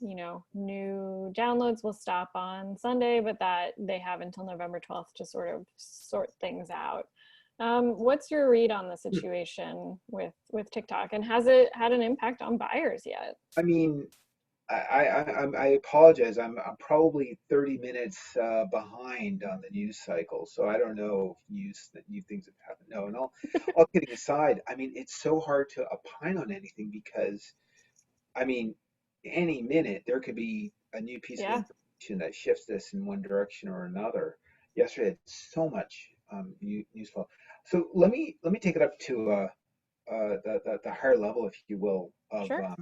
new downloads will stop on Sunday, but that they have until November 12th to sort of sort things out. What's your read on the situation with TikTok, and has it had an impact on buyers yet? I mean, I apologize. I'm probably 30 minutes behind on the news cycle, so I don't know if new things have happened. No, and all kidding aside, I mean, it's so hard to opine on anything because, I mean, any minute there could be a new piece of Yeah, information that shifts this in one direction or another. Yesterday had so much news flow. So let me take it up to the higher level, if you will, of sure.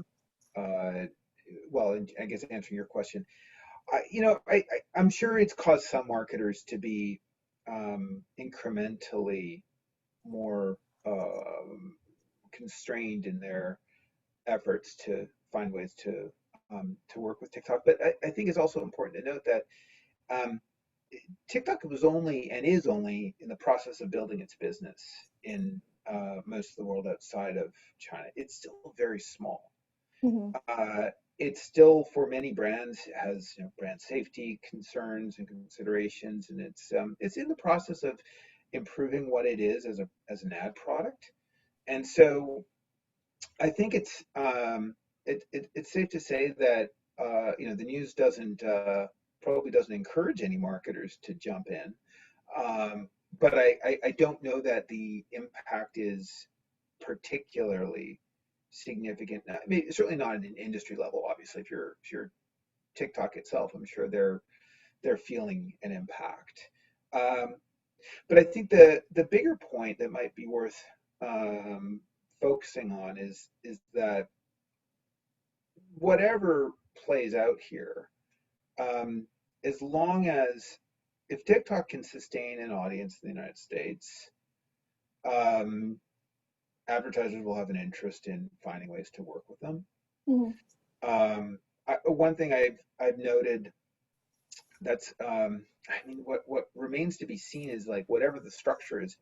uh, well, and I guess answering your question, I'm sure it's caused some marketers to be incrementally more constrained in their efforts to find ways to work with TikTok. But I think it's also important to note that um, TikTok was only and is only in the process of building its business in most of the world outside of China. It's still very small. Hmm. Uh, it still, for many brands, has brand safety concerns and considerations, and it's in the process of improving what it is as an ad product. And so I think it's safe to say that the news doesn't probably doesn't encourage any marketers to jump in, but I don't know that the impact is particularly significant. I mean, certainly not at an industry level. Obviously, if you're TikTok itself, I'm sure they're feeling an impact. Um, but I think the bigger point that might be worth um, focusing on is that whatever plays out here, um, as long as if TikTok can sustain an audience in the United States, um, advertisers will have an interest in finding ways to work with them. Hmm. One thing I've noted that's I mean what remains to be seen is like whatever the structure is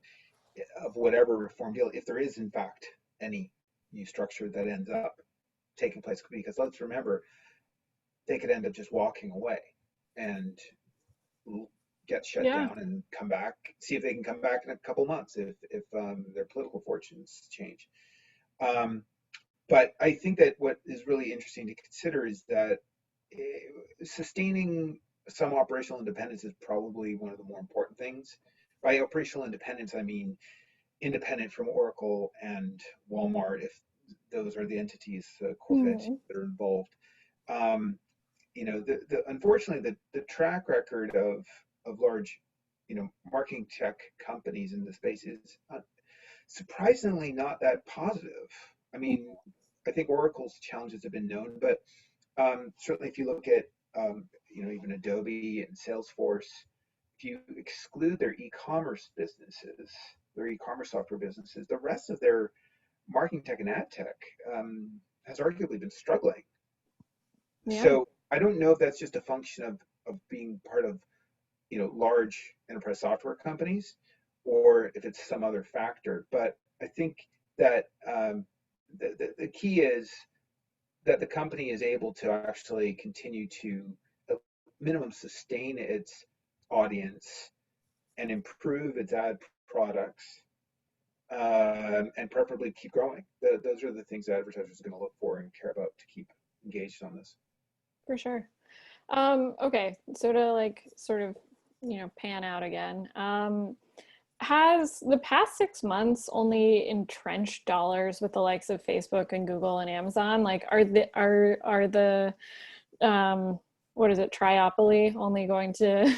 of whatever reform deal, if there is in fact any new structure that ends up taking place, because let's remember they could end up just walking away and get shut Yeah. down and come back, see if they can come back in a couple months if their political fortunes change. Um, but I think that what is really interesting to consider is that sustaining some operational independence is probably one of the more important things. By operational independence, I mean independent from Oracle and Walmart, if those are the entities, corporate entities Hmm. that are involved. Um, unfortunately the track record of large, marketing tech companies in the space is surprisingly not that positive. I mean, I think Oracle's challenges have been known, but certainly if you look at even Adobe and Salesforce, if you exclude their e-commerce businesses, their e-commerce software businesses, the rest of their marketing tech and ad tech has arguably been struggling. Yeah. So I don't know if that's just a function of being part of large enterprise software companies, or if it's some other factor. But I think that the key is that the company is able to actually continue to, at minimum, sustain its audience and improve its ad products, and preferably keep growing. Those are the things that advertisers are going to look for and care about to keep engaged on this. For sure. Okay, so to sort of, pan out again, has the past 6 months only entrenched dollars with the likes of Facebook and Google and Amazon? Like, are the what is it, triopoly only going to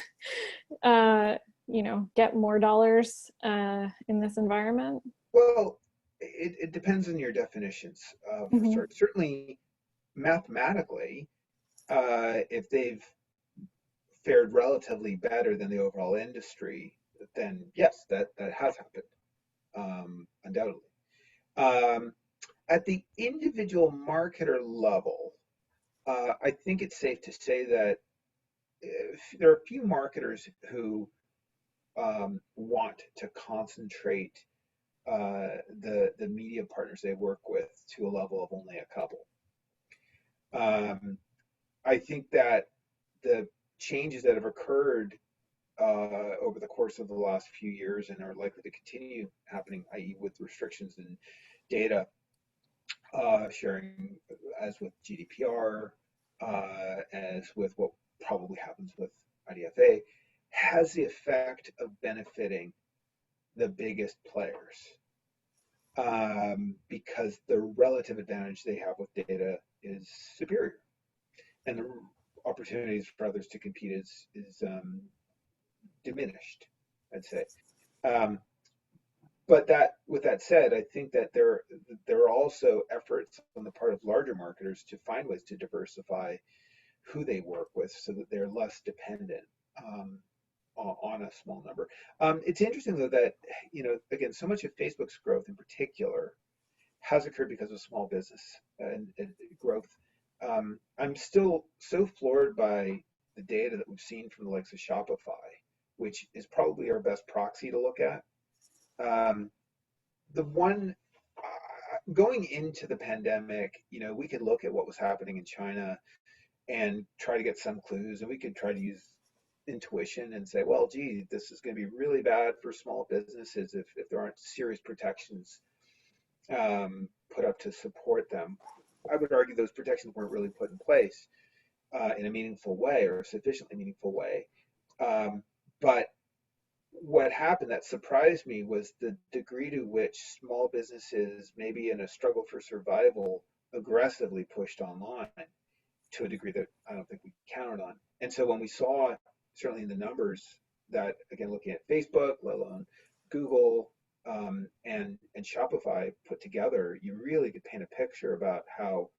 get more dollars in this environment? Well, it depends on your definitions. Mm-hmm. Certainly, mathematically, if they've fared relatively better than the overall industry, then yes, that has happened, undoubtedly. At the individual marketer level, I think it's safe to say that there are a few marketers who want to concentrate the media partners they work with to a level of only a couple. I think that the changes that have occurred over the course of the last few years and are likely to continue happening, i.e. with restrictions and data sharing, as with GDPR, as with what probably happens with IDFA, has the effect of benefiting the biggest players, because the relative advantage they have with data is superior, and the opportunities for others to compete is diminished, I'd say. But with that said, I think that there are also efforts on the part of larger marketers to find ways to diversify who they work with so that they're less dependent on a small number. It's interesting though that, again, so much of Facebook's growth in particular has occurred because of small business and growth. I'm still so floored by the data that we've seen from the likes of Shopify, which is probably our best proxy to look at. The one going into the pandemic, we could look at what was happening in China and try to get some clues, and we could try to use intuition and say, well, gee, this is going to be really bad for small businesses if there aren't serious protections put up to support them. I would argue those protections weren't really put in place in a meaningful way, or a sufficiently meaningful way. But what happened that surprised me was the degree to which small businesses, maybe in a struggle for survival, aggressively pushed online to a degree that I don't think we counted on. And so when we saw, certainly in the numbers, that, again, looking at Facebook, let alone Google, and Shopify put together, you really could paint a picture about how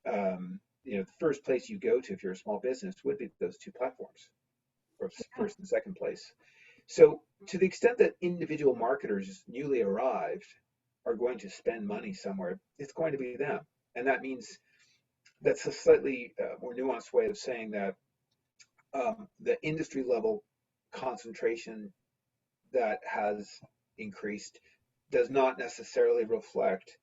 the first place you go to if you're a small business would be those two platforms, or first and second place. So to the extent that individual marketers newly arrived are going to spend money somewhere, it's going to be them. And that means that's a slightly more nuanced way of saying that the industry level concentration that has increased does not necessarily reflect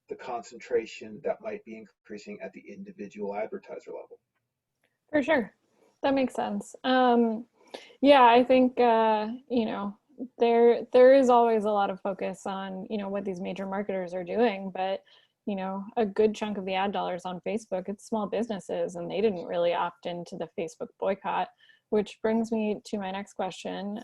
the concentration that might be increasing at the individual advertiser level. For sure. That makes sense. Yeah, I think, there is always a lot of focus on, what these major marketers are doing, but, a good chunk of the ad dollars on Facebook, it's small businesses, and they didn't really opt into the Facebook boycott, which brings me to my next question.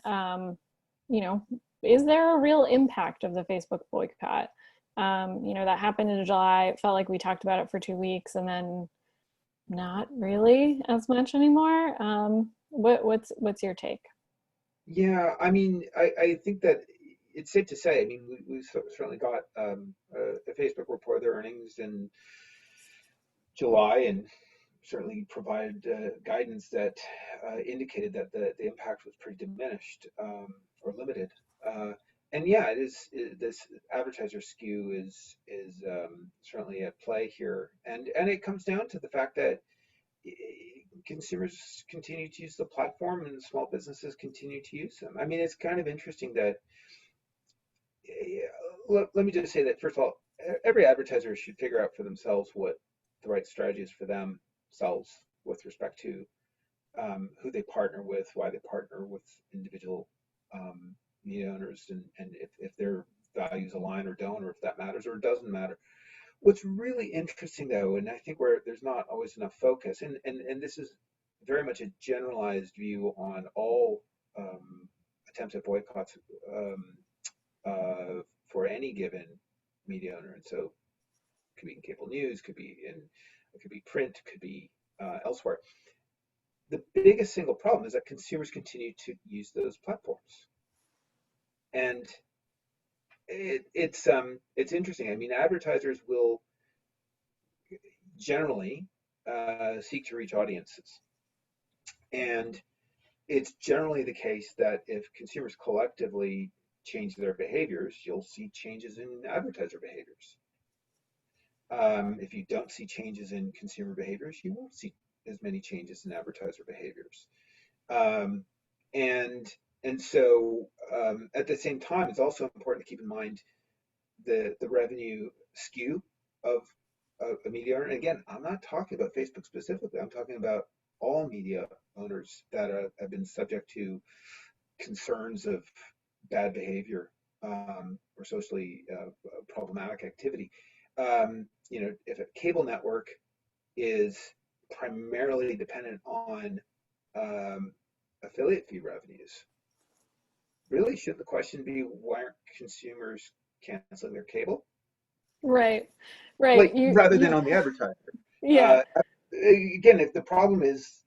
Is there a real impact of the Facebook boycott? That happened in July. It felt like we talked about it for 2 weeks and then not really as much anymore. What's your take? Yeah, I mean, I think that it's safe to say, I mean, we certainly got a Facebook report their earnings in July, and certainly provided guidance that indicated that the impact was pretty diminished, or limited. Uh, and yeah, this advertiser skew is certainly at play here, and it comes down to the fact that consumers continue to use the platform and small businesses continue to use them. I mean, it's kind of interesting that, let me just say that, first of all, every advertiser should figure out for themselves what the right strategy is for themselves with respect to who they partner with, why they partner with individual media owners, and if their values align or don't, or if that matters or it doesn't matter. What's really interesting, though, and I think where there's not always enough focus, and this is very much a generalized view on all attempts at boycotts for any given media owner, and so it could be in cable news, it could be print, could be elsewhere. The biggest single problem is that consumers continue to use those platforms, and it's interesting. I mean, advertisers will generally seek to reach audiences, and it's generally the case that if consumers collectively change their behaviors, you'll see changes in advertiser behaviors. If you don't see changes in consumer behaviors, you won't see as many changes in advertiser behaviors. Um, and and so at the same time, it's also important to keep in mind the revenue skew of a media owner. And again, I'm not talking about Facebook specifically. I'm talking about all media owners that have been subject to concerns of bad behavior, or socially problematic activity. If a cable network is primarily dependent on affiliate fee revenues, really should the question be, why aren't consumers canceling their cable? Right, right. Like, rather than on the advertiser. Yeah. Again, if the problem is,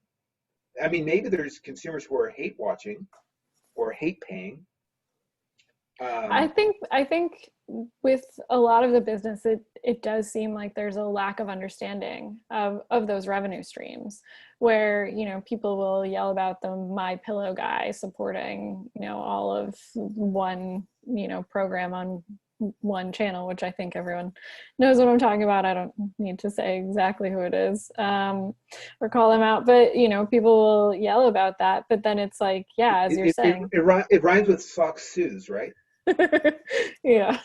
I mean, maybe there's consumers who are hate watching or hate paying. I think with a lot of the business, it does seem like there's a lack of understanding of those revenue streams, where people will yell about the My Pillow guy supporting all of one program on one channel, which I think everyone knows what I'm talking about. I don't need to say exactly who it is, or call them out, but people will yell about that. But then it's like, yeah, as you're saying, it rhymes with socks shoes, right? yeah.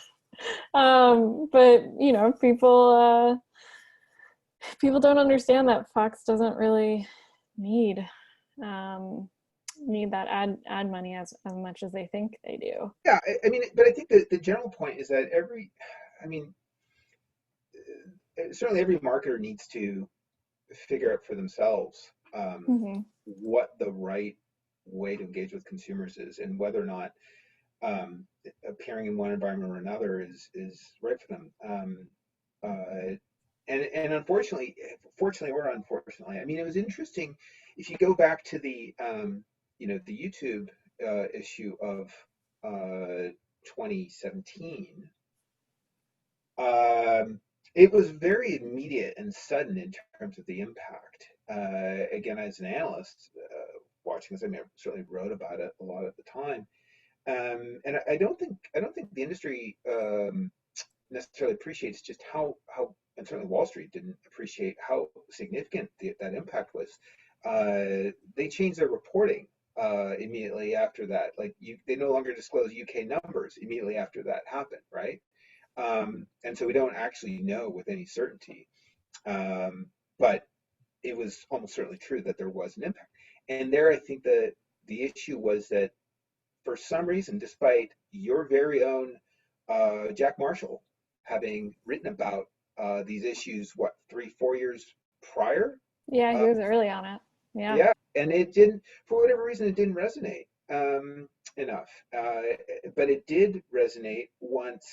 But people don't understand that Fox doesn't really need that ad money as much as they think they do. Yeah, I mean, but I think the general point is that certainly every marketer needs to figure out for themselves what the right way to engage with consumers is, and whether or not appearing in one environment or another is right for them. And unfortunately, fortunately or unfortunately, I mean, it was interesting. If you go back to the the YouTube issue of 2017, it was very immediate and sudden in terms of the impact. Again, as an analyst watching this, I mean, I certainly wrote about it a lot at the time. And I don't think the industry necessarily appreciates just how, and certainly Wall Street didn't appreciate how significant that impact was. They changed their reporting immediately after that. Like, they no longer disclose UK numbers immediately after that happened, right? And so we don't actually know with any certainty, but it was almost certainly true that there was an impact. And there, I think the issue was that, for some reason, despite your very own Jack Marshall having written about these issues, what, 3-4 years prior? Yeah, he was early on it. Yeah. Yeah, and it didn't, for whatever reason, it didn't resonate enough. But it did resonate once,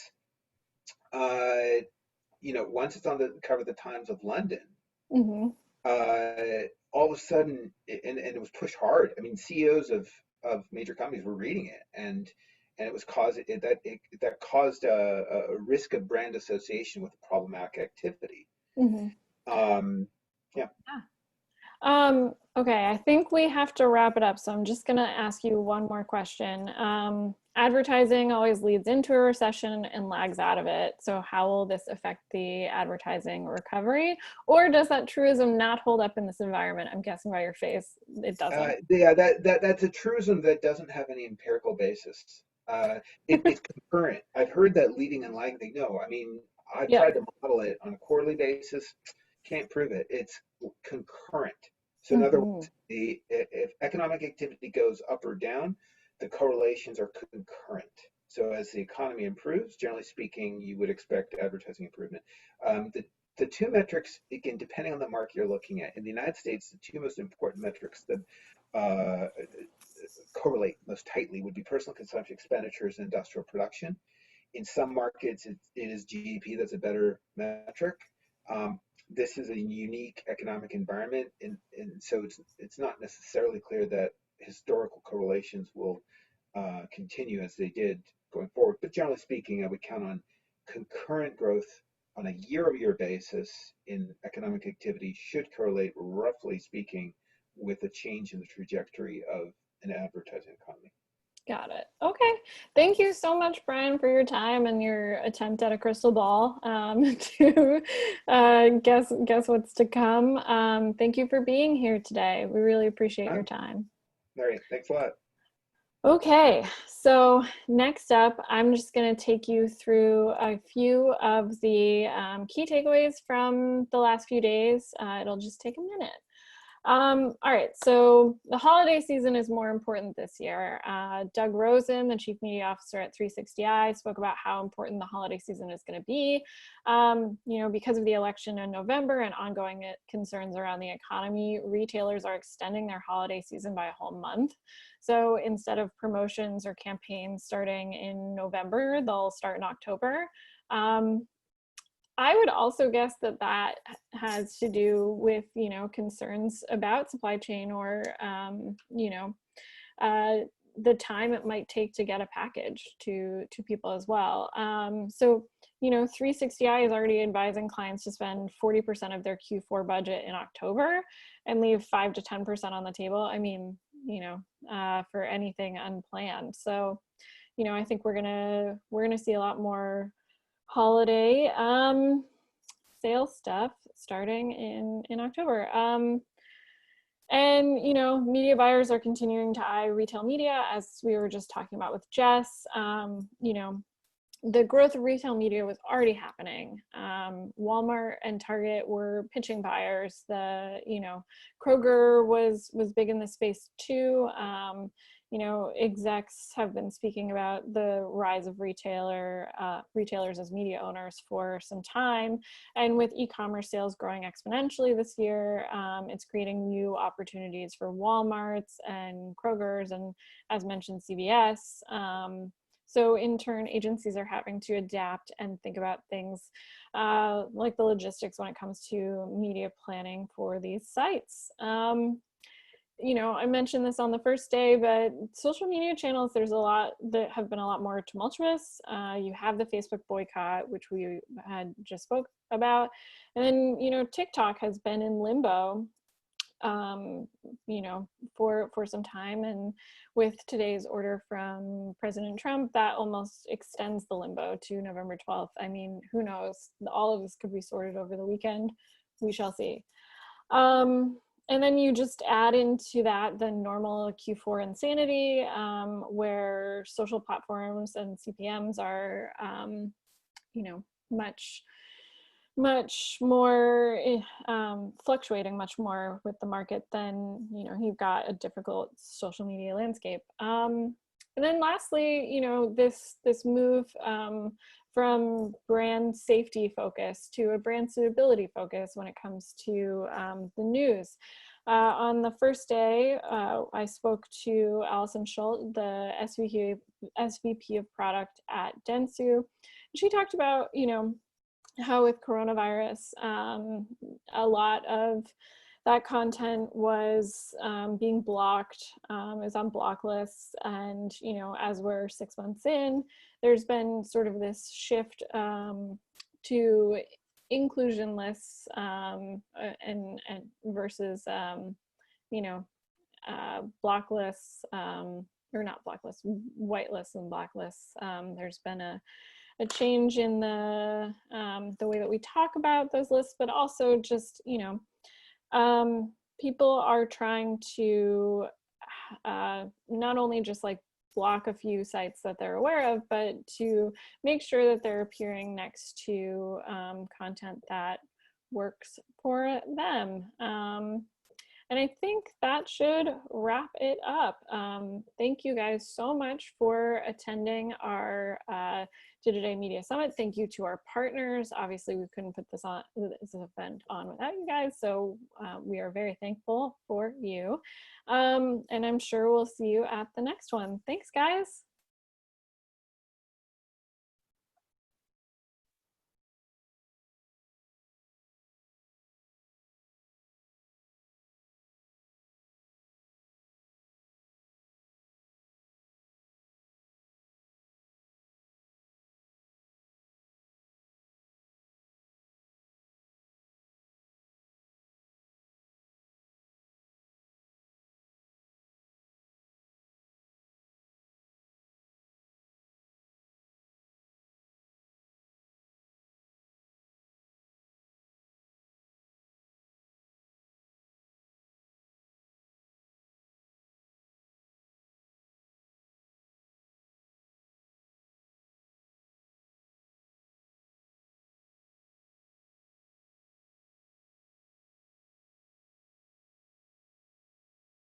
once it's on the cover of the Times of London. All of a sudden, and it was pushed hard. I mean, CEOs of major companies were reading it, and and it was that caused a risk of brand association with problematic activity. Mhm. Um, yeah. Okay, I think we have to wrap it up. So I'm just going to ask you one more question. Advertising always leads into a recession and lags out of it. So how will this affect the advertising recovery? Or does that truism not hold up in this environment? I'm guessing by your face, it doesn't. Yeah, that's a truism that doesn't have any empirical basis. It's concurrent. I've heard that leading and lagging thing. No, I mean, I've Yep. tried to model it on a quarterly basis. Can't prove it. It's concurrent. So in other Hmm. words, if economic activity goes up or down, the correlations are concurrent. So as the economy improves, generally speaking, you would expect advertising improvement. The two metrics, again, depending on the market you're looking at, in the United States, the two most important metrics that uh, correlate most tightly would be personal consumption expenditures and industrial production. In some markets, it is GDP that's a better metric. Um, this is a unique economic environment, and so it's not necessarily clear that historical correlations will continue as they did going forward. But generally speaking, I would count on concurrent growth on a year-over-year basis in economic activity should correlate, roughly speaking, with a change in the trajectory of an advertising economy. Got it. Okay. Thank you so much, Brian, for your time and your attempt at a crystal ball to guess what's to come. Thank you for being here today. We really appreciate your time. All right. Thanks a lot. Okay, so next up, I'm just going to take you through a few of the key takeaways from the last few days. It'll just take a minute. All right, so the holiday season is more important this year. Doug Rosen, the Chief Media Officer at 360i, spoke about how important the holiday season is going to be. Because of the election in November and ongoing concerns around the economy, retailers are extending their holiday season by a whole month. So instead of promotions or campaigns starting in November, they'll start in October. I would also guess that that has to do with, concerns about supply chain or, the time it might take to get a package to people as well. 360i is already advising clients to spend 40% of their Q4 budget in October and leave 5 to 10% on the table. I mean, for anything unplanned. So, I think we're gonna see a lot more holiday sales stuff starting in October. Media buyers are continuing to eye retail media, as we were just talking about with Jess. The growth of retail media was already happening. Walmart and Target were pitching buyers. Kroger was big in the space too. Execs have been speaking about the rise of retailers as media owners for some time. And with e-commerce sales growing exponentially this year, it's creating new opportunities for Walmarts and Kroger's and, as mentioned, CVS. So in turn, agencies are having to adapt and think about things like the logistics when it comes to media planning for these sites. I mentioned this on the first day, but social media channels, there's a lot that have been a lot more tumultuous. You have the Facebook boycott, which we had just spoke about. And then, TikTok has been in limbo, for some time. And with today's order from President Trump, that almost extends the limbo to November 12th. I mean, who knows? All of this could be sorted over the weekend. We shall see. And then you just add into that the normal Q4 insanity, where social platforms and CPMs are, much more fluctuating much more with the market than, you've got a difficult social media landscape. And then lastly, this move from brand safety focus to a brand suitability focus when it comes to the news. On the first day, I spoke to Allison Schultz, the SVP of product at Dentsu. She talked about, how with coronavirus, a lot of that content was being blocked, is on block lists. And, you know, as we're 6 months in, there's been sort of this shift to inclusion lists and versus, you know, block lists, or not block lists, white lists and black lists. There's been a change in the way that we talk about those lists, but also just, you know, people are trying to not only just like block a few sites that they're aware of, but to make sure that they're appearing next to content that works for them. And I think that should wrap it up. Thank you guys so much for attending our Digiday Media Summit. Thank you to our partners. Obviously, we couldn't put this event on without you guys, so we are very thankful for you. And I'm sure we'll see you at the next one. Thanks, guys.